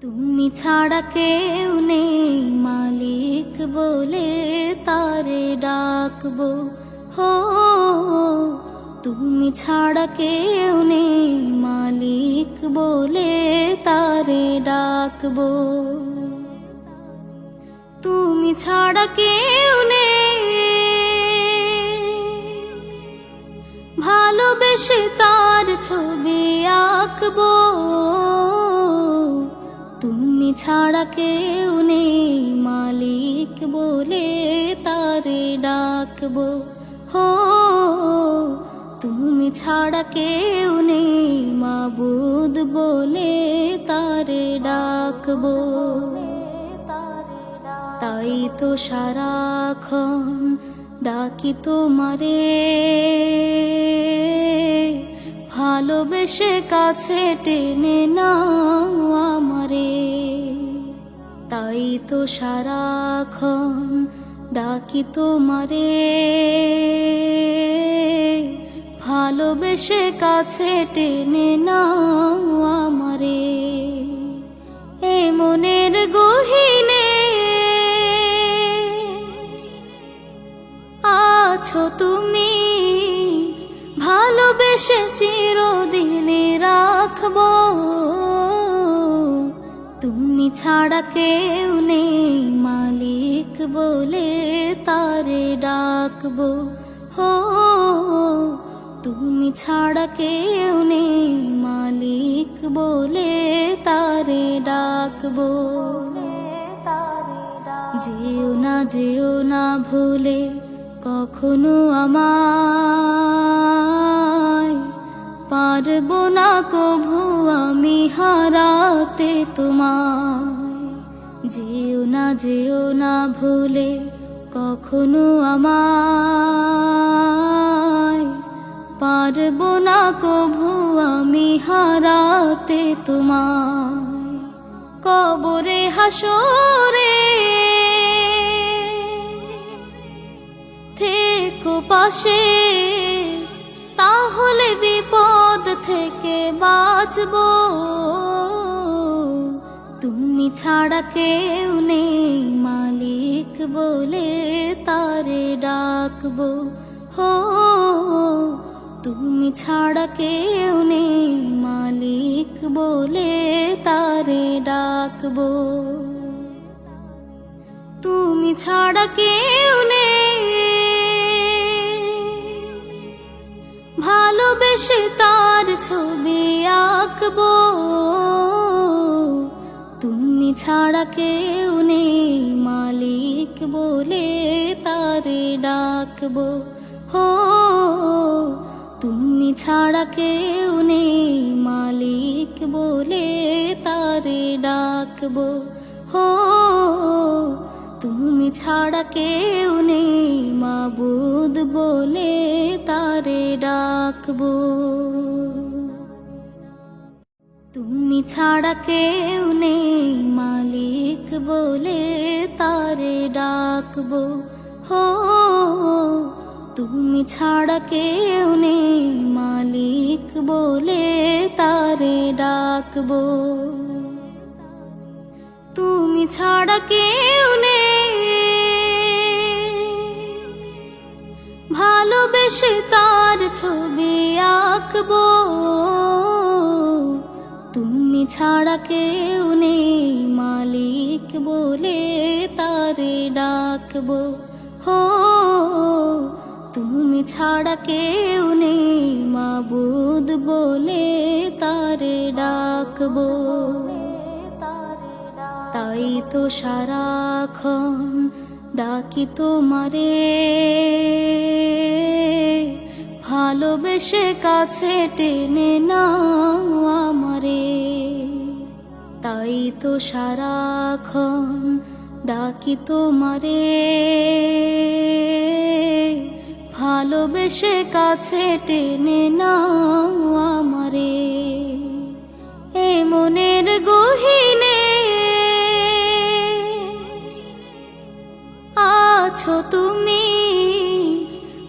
তুমি ছাড়া কেউ নেই মালিক বলে তারে ডাকবো। হো তুমি ছাড়া কেউ নেই মালিক বলে তারে ডাকবো। তুমি ছাড়া কেউ নেই ভালোবেসে তার ছবি আঁকবো। তুমি ছাড়া কেউ নেই মালিক বলে তারে ডাকবো। হো তুমি ছাড়া কেউ নেই মাবুদ বলে তারে ডাকবো। তাই তো সারাক্ষণ ডাকি তোমারে, ভালোবেসে কাছে টেনে নাও আমারে। তাই তো সারাক্ষণ ডাকি তোমারে, ভালোবেসে কাছে টেনে নাও আমারে। এ মনের গহীনে আছো তুমি, ভালোবেসে চিরদিনে রাখবো। তুমি ছাড়া কেউ নেই মালিক বলে তারে ডাকবো। হো তুমি ছাড়া কেউ নেই মালিক বলে তারে ডাকবো। যেও না ভুলে কখনো আমায়, পারবো না কভু আমি হারাতে তোমায়। যেও না ভুলে কখনো আমায়, পারবো না কভু আমি হারাতে তোমায়। কবরে হাসরে থেকো পাশে, তাহলে বিপদ থেকে বাঁচবো। তুমি ছাড়া কেউ নেই মালিক বলে তারে ডাকবো। হো তুমি ছাড়া কেউ নেই মালিক বলে তারে ডাকবো। তুমি ছাড়া কেউ নেই ভালোবেসে তার ছবি আঁকবো। তুমি ছাড়া কেউ নেই মালিক বলে তারে ডাকবো। হো তুমি ছাড়া কেউ নেই মালিক বলে তারে ডাকবো। হো তুমি ছাড়া কেউ নেই মাবুদ বলে তারে ডাকবো। তুমি ছাড়া কেউ নেই মালিক বলে তারে ডাকবো। হো তুমি ছাড়া কেউ নেই মালিক বলে তারে ডাকবো। তুমি ছাড়া কেউ নেই ভালোবেসে তার ছবি আঁকবো। তুমি ছাড়া কেউ নেই মালিক বলে তারে ডাকবো। হো তুমি ছাড়া কেউ নেই মাবুদ বলে তারে ডাকবো। তাই তো সারাক্ষণ ডাকি তোমারে, ভালোবেসে কাছে টেনে নাও আমারে। তাই তো সারাক্ষণ ডাকি তোমারে, ভালোবেসে কাছে টেনে নাও আমারে। এ মনের গহীনে আছো তুমি,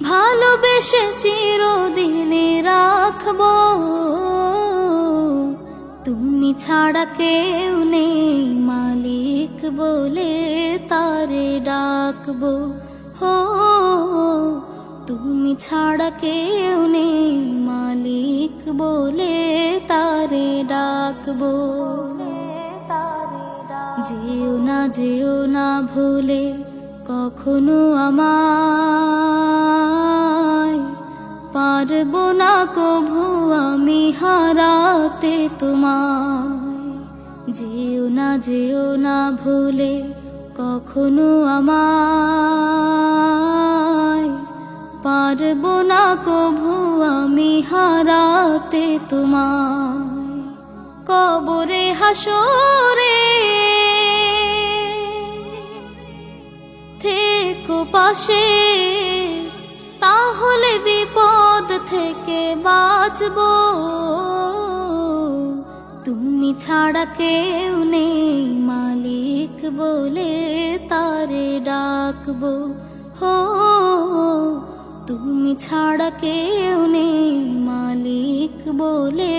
ভালোবেসে চিরদিনে রাখবো। তুমি ছাড়া কেউ নেই মালিক বলে তারে ডাকবো হো, তুমি ছাড়া কেউ নেই মালিক বলে তারে ডাকবো। যেও না ভুলে কখনো আমায়, পারবো না কভু আমি হারাতে তোমায়। যেও না ভুলে কখনো আমায়, পারবো না কভু আমি হারাতে তোমায়। কবরে হাসরে থেকো পাশে, তাহলে বিপদ থেকে বাঁচবো। তুমি ছাড়া কেউ নেই মালিক বলে তারে ডাকবো হো, তুমি ছাড়া কেউ নেই মালিক বলে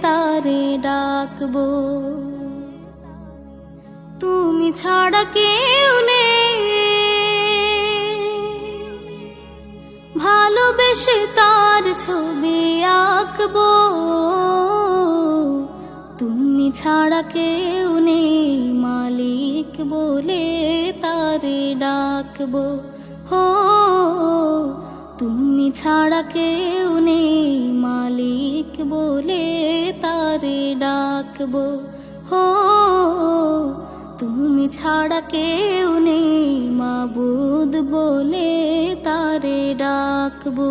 তারে ডাকবো। তুমি ছাড়া কেউ নেই, ভালোবেসে তার ছবি আঁকবো। তুমি ছাড়া কেউ নেই মালিক বলে তারে ডাকবো হো, তুমি ছাড়া কেউ নেই মালিক বলে তারে ডাকবো হো, তুমি ছাড়া কেউ নেই মাবুদ বলে তারে ডাকবো।